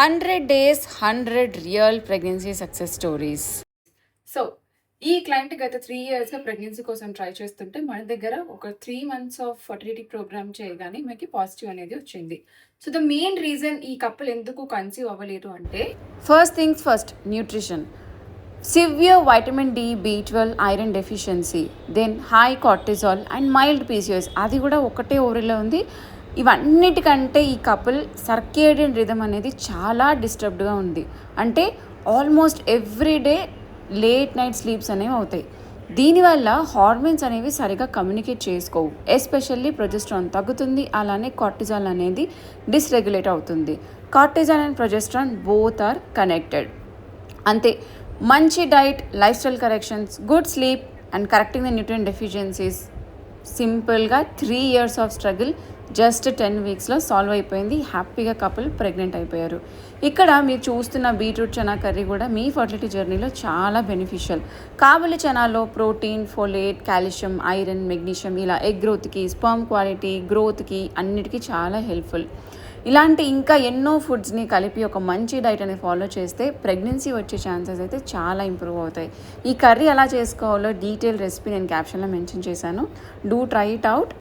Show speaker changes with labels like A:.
A: 100 days 100 real pregnancy success stories.
B: So ఈ client గత 3 ఇయర్స్గా ప్రెగ్నెన్సీ కోసం ట్రై చేస్తుంటే మన దగ్గర ఒక 3 months ఆఫ్ ఫర్టిలిటీ ప్రోగ్రామ్ చేయగానే మనకి పాజిటివ్ అనేది వచ్చింది. సో ద మెయిన్ రీజన్ ఈ కపుల్ ఎందుకు కన్సీవ్ అవ్వలేదు అంటే
A: first things first, nutrition. Severe vitamin D, B12, iron deficiency, then high cortisol and mild PCOS. అది కూడా ఒకటే ఓవరీలో ఉంది. ఇవన్నిటికంటే ఈ కపుల్ సర్కేడియన్ రిథమ్ అనేది చాలా డిస్టర్బ్డ్గా ఉంది. అంటే almost everyday late night sleeps అనేవి అవుతాయి. దీనివల్ల హార్మోన్స్ అనేవి సరిగా కమ్యూనికేట్ చేసుకోవు. ఎస్పెషల్లీ ప్రొజెస్ట్రాన్ తగ్గుతుంది, అలానే కార్టిజాల్ అనేది డిస్రెగ్యులేట్ అవుతుంది. Cortisol and progesterone both are connected. అంతే, మంచి diet, lifestyle corrections, good sleep and correcting the nutrient deficiencies, సింపుల్గా 3 years ఆఫ్ స్ట్రగుల్ జస్ట్ 10 weeksలో సాల్వ్ అయిపోయింది. హ్యాపీగా కపుల్ ప్రెగ్నెంట్ అయిపోయారు. ఇక్కడ మీరు చూస్తున్న బీట్రూట్ చనా కర్రీ కూడా మీ ఫర్టిలిటీ జర్నీలో చాలా బెనిఫిషియల్. కాబులి చనాలో protein, folate, calcium, iron, magnesium ఇలా ఎగ్ గ్రోత్కి, స్పర్మ్ క్వాలిటీ, గ్రోత్కి అన్నిటికీ చాలా హెల్ప్ఫుల్. ఇలాంటి ఇంకా ఎన్నో ఫుడ్స్ని కలిపి ఒక మంచి డైట్ అనేది ఫాలో చేస్తే ప్రెగ్నెన్సీ వచ్చే ఛాన్సెస్ అయితే చాలా ఇంప్రూవ్ అవుతాయి. ఈ కర్రీ ఎలా చేసుకోవాలో డీటెయిల్ రెసిపీ నేను క్యాప్షన్లో మెన్షన్ చేశాను. Do try it out.